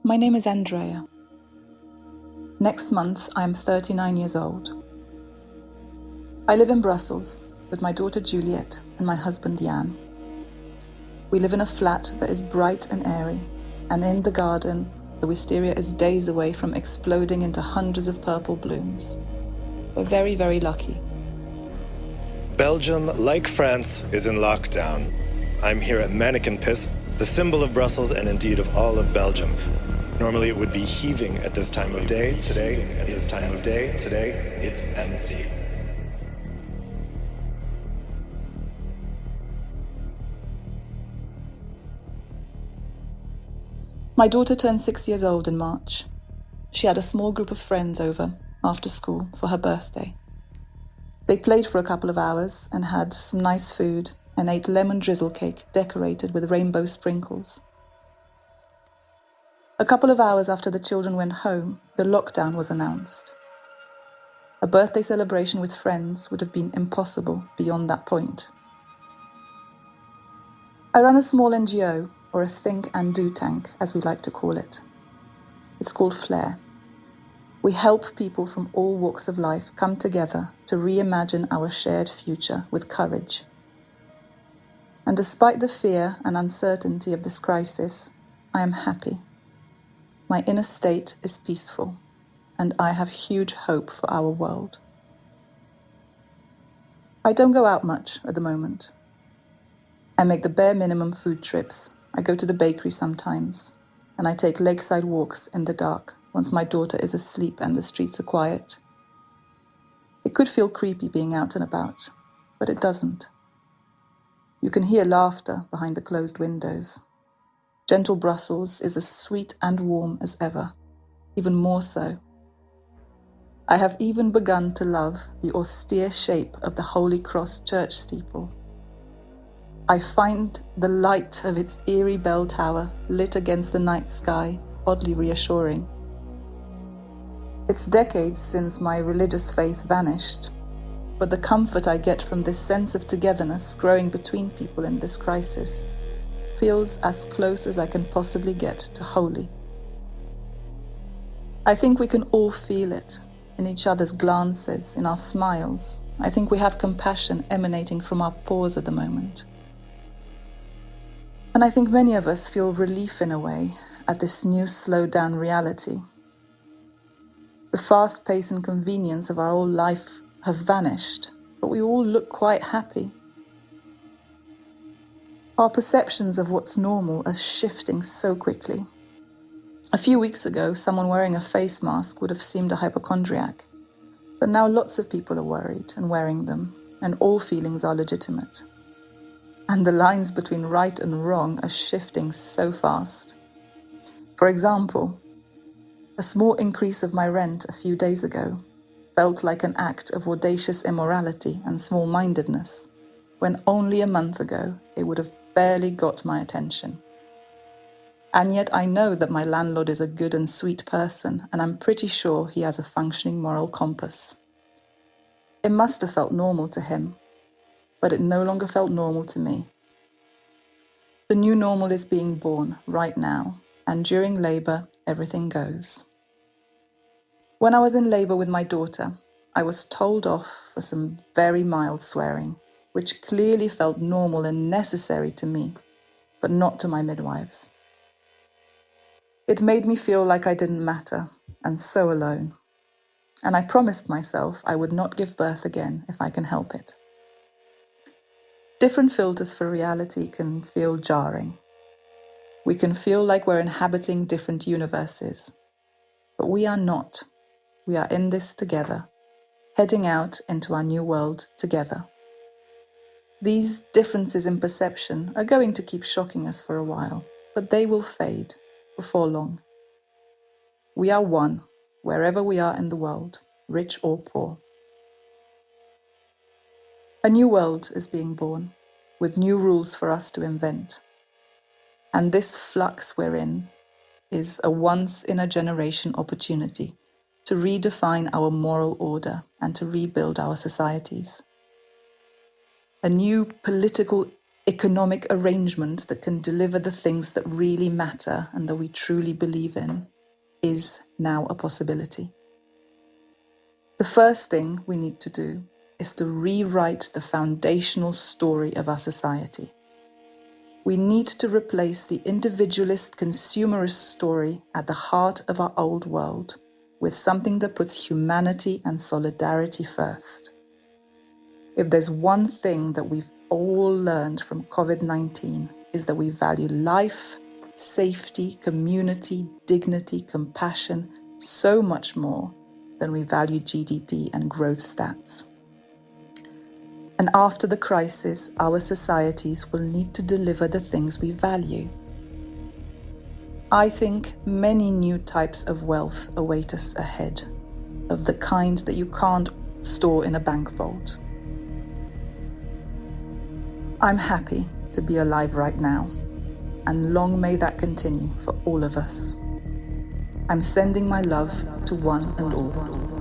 My name is Andreea. Next month, I am 39 years old. I live in Brussels with my daughter Juliet and my husband Jan. We live in a flat that is bright and airy, and in the garden, the wisteria is days away from exploding into hundreds of purple blooms. We're very, very lucky. Belgium, like France, is in lockdown. I'm here at Mannequin Piss, the symbol of Brussels and indeed of all of Belgium. Normally it would be heaving at this time of day. Today, it's empty. My daughter turned 6 years old in March. She had a small group of friends over after school for her birthday. They played for a couple of hours and had some nice food and ate lemon drizzle cake decorated with rainbow sprinkles. A couple of hours after the children went home, the lockdown was announced. A birthday celebration with friends would have been impossible beyond that point. I run a small NGO, or a think and do tank, as we like to call it. It's called Flare. We help people from all walks of life come together to reimagine our shared future with courage. And despite the fear and uncertainty of this crisis, I am happy. My inner state is peaceful, and I have huge hope for our world. I don't go out much at the moment. I make the bare minimum food trips. I go to the bakery sometimes, and I take lakeside walks in the dark once my daughter is asleep and the streets are quiet. It could feel creepy being out and about, but it doesn't. You can hear laughter behind the closed windows. Gentle Brussels is as sweet and warm as ever, even more so. I have even begun to love the austere shape of the Holy Cross church steeple. I find the light of its eerie bell tower lit against the night sky oddly reassuring. It's decades since my religious faith vanished, but the comfort I get from this sense of togetherness growing between people in this crisis feels as close as I can possibly get to holy. I think we can all feel it in each other's glances, in our smiles. I think we have compassion emanating from our pores at the moment. And I think many of us feel relief in a way at this new slowed down reality. The fast pace and convenience of our old life have vanished, but we all look quite happy. Our perceptions of what's normal are shifting so quickly. A few weeks ago, someone wearing a face mask would have seemed a hypochondriac, but now lots of people are worried and wearing them, and all feelings are legitimate. And the lines between right and wrong are shifting so fast. For example, a small increase of my rent a few days ago felt like an act of audacious immorality and small-mindedness, when only a month ago it would have barely got my attention. And yet I know that my landlord is a good and sweet person, and I'm pretty sure he has a functioning moral compass. It must have felt normal to him, but it no longer felt normal to me. The new normal is being born right now, and during labour, everything goes. When I was in labour with my daughter, I was told off for some very mild swearing, which clearly felt normal and necessary to me, but not to my midwives. It made me feel like I didn't matter, and so alone. And I promised myself I would not give birth again if I can help it. Different filters for reality can feel jarring. We can feel like we're inhabiting different universes. But we are not. We are in this together, heading out into our new world together. These differences in perception are going to keep shocking us for a while, but they will fade before long. We are one, wherever we are in the world, rich or poor. A new world is being born, with new rules for us to invent. And this flux we're in is a once-in-a-generation opportunity to redefine our moral order and to rebuild our societies. A new political economic arrangement that can deliver the things that really matter and that we truly believe in is now a possibility. The first thing we need to do is to rewrite the foundational story of our society. We need to replace the individualist, consumerist story at the heart of our old world with something that puts humanity and solidarity first. If there's one thing that we've all learned from COVID-19 is that we value life, safety, community, dignity, compassion so much more than we value GDP and growth stats. And after the crisis, our societies will need to deliver the things we value. I think many new types of wealth await us ahead, of the kind that you can't store in a bank vault. I'm happy to be alive right now, and long may that continue for all of us. I'm sending my love to one and all.